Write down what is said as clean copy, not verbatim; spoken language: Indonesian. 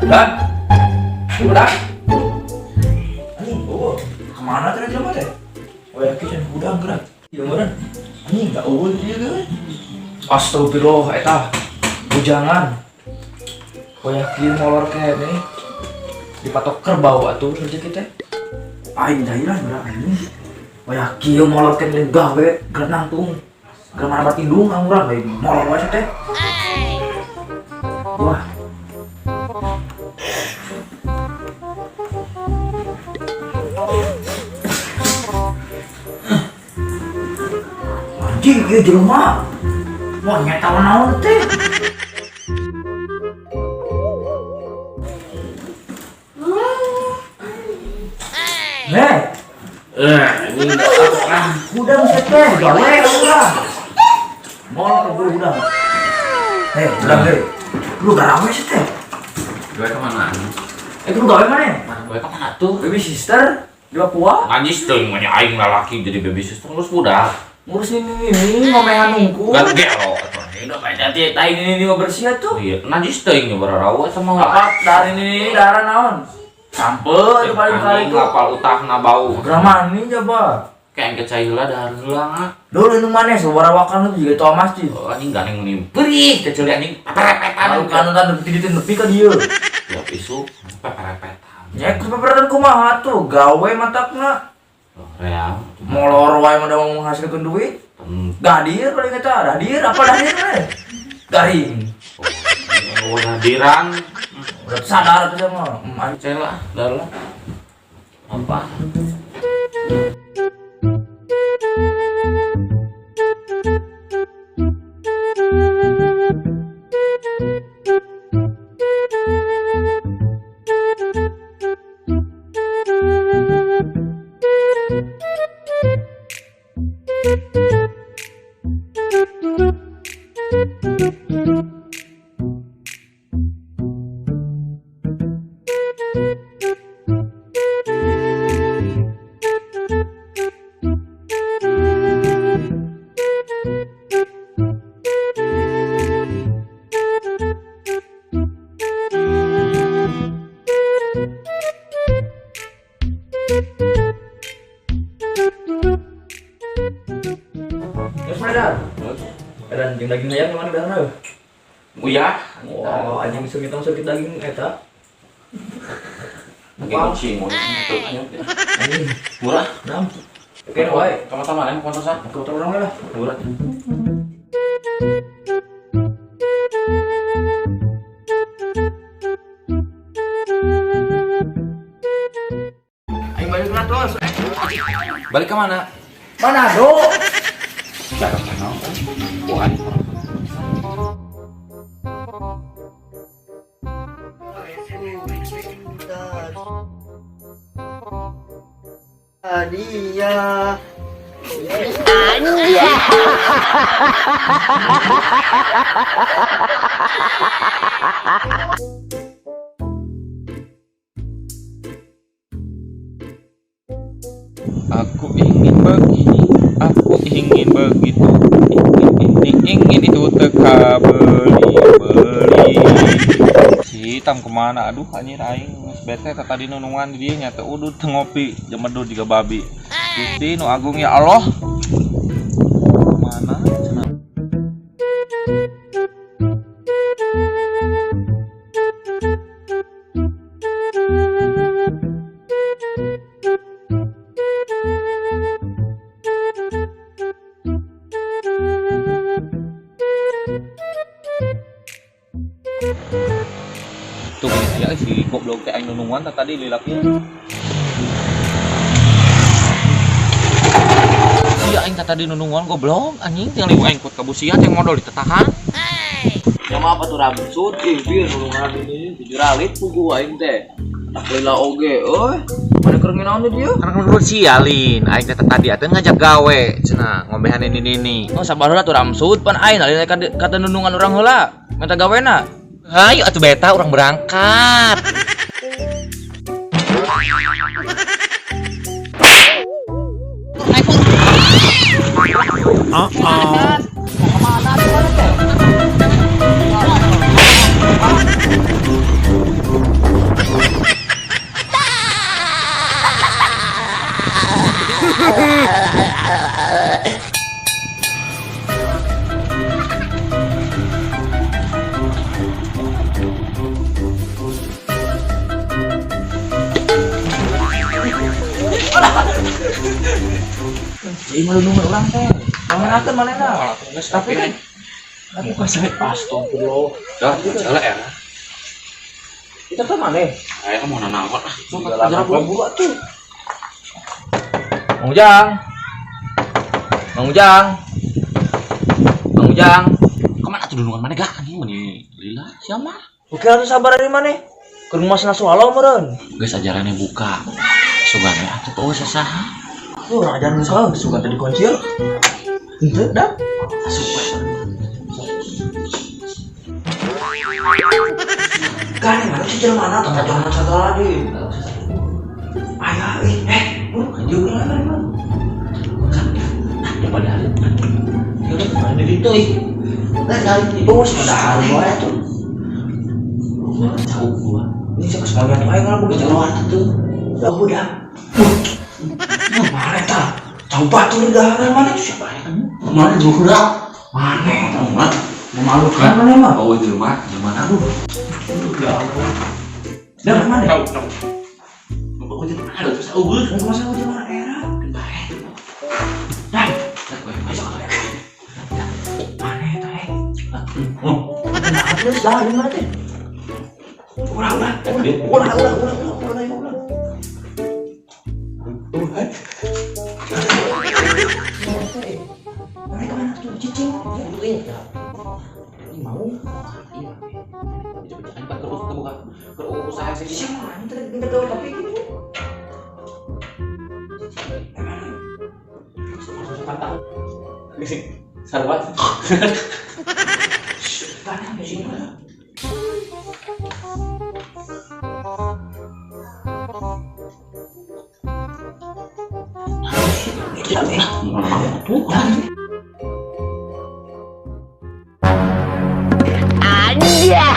Dan, udah. Anjing, kemana tadi jelema teh? Oh ya, kieu udang gerak. Ieu meureun. Anjing, da eueuh dia kan. Astagfirullah eta. Bujangan. Oh ya, kieu molor kene. Dipatok kerbau atuh rezeki teh. Aing jairan berak anjing. Oh ya, kieu molor kene gawe gerak nangtung. Gerak mana batindung urang bae molor wae teh. Wah. Anjing, ieu jelema. Wah, nyata naon teh. Ini udang teh, gawe urang. Mol keburu udang. Udang ge. Lu garawe sih teh. Gawe kemana? Lu gawe mana? Gawe kemana tuh? Baby sister di Papua. Anjis tuh yang aing lalaki jadi baby sister ngurus budak. Ngurus ini ngomehan nungku. Gak gelo. Udah kayak tadi ini bersih tuh. Iya, najis tuh yang berarawa sama apa dari ini darah naon? Sampai paling kali tuh ngapal utahna bau. Gramani coba. Kayak kecai heula dahar heula ngah. Dulu nu maneh sabaraha wakan itu juga tua masjid. Oh anjing ganeng meni. Perih kecil anjing peperepetan. Kan tiditin nepi ka dieu. Ya isu peperepetan. Nya peperepetan kumaha tuh gawe matakna. Real. Molor wae mah da menghasilkeun duit. Gadir paling eta, hadir apa hadir teh? Garing. Oh, hadiran. Udah sadar tuh mah. Mancela, dalah. Apa? Dan daging ayam gimana dah? Uyah. Wah, anjing sakit daging eta. Mungkin kucing tuh Anjing murah. Nam. Oke, wae. Sama-sama nih sponsor sa. Aku tolong lah. Murah. Aing balik lah terus. Balik ke mana? Manado. Jarak sana. Bukan. Dia Aku ingin begini, aku ingin begitu, ingin itu teka beli. Si hitam kemana? Aduh anjir aing geus bete tadi nunungan di dieu nya teh udud teu ngopi, jemedud juga babi. Gusti nu agung ya Allah. Mana cenah? Tuh ya si goblok teh aing nunungan tadi lilaknya. Si aing tadi nunungan goblok anjing yang liu aing kut ka busia teh modal ditetahan. Ya mah apa tuh ramsud biar nulungan ini dijeralit pugu aing teh. Tak lila oge, mana kerengin naon dia? Kan menurut sialin, aing teh tadi atuh ngajak gawe, cenah ngombehan ini. Oh sabar heula tuh ramsud pan aing alih kata nundungan orang heula. Minta gawena. Ayo atuh beta urang berangkat. Jadi malu nunggu orang teh. Mangenakeun manehna. Tapi kan aku kasih astagfirullah. Dah, salah ya. Kita kan maneh. Ayo mau nanaon ah. Sudah lama buru atuh. Mang Ujang. Kemana tuh dulungan mana gak anjing meni lila siapa? Oke atuh sabar dari maneh. Ke rumah sana swallow meureun. Geus ajarannya buka. Sugane atuh teu sasaha. Orang ajaran salah suka tadi kunci. Henteu dah. Kan mana sih jalan mana tengah-tengah satu lagi. Ayah, juga lah kan. Daripada hari. Ya udah main di situ dari itu padahal gua tuh. Jauh gua. Ini siapa semuanya tuh ayo kalau begitu luar tuh. Udah. Mana ta? Coba tuh dah mana siapa ya? Mana juga? Mana? Memalukan mana mah? Oh, di rumah, di mana lu? Ya Allah. Dah mana? Tahu. Oh, di mana? Ada terus ubur. Mau masalah di mana era? Baik. Dah. Masuk. Mana eta terus dah di mana teh? Ulah. Mana tuh cicing? Mau? Iya. Coba terus buka. Terus usaha sih. Siapa? Kita tahu tapi gitu. Sarwat. Tanya di sini mana? Anja.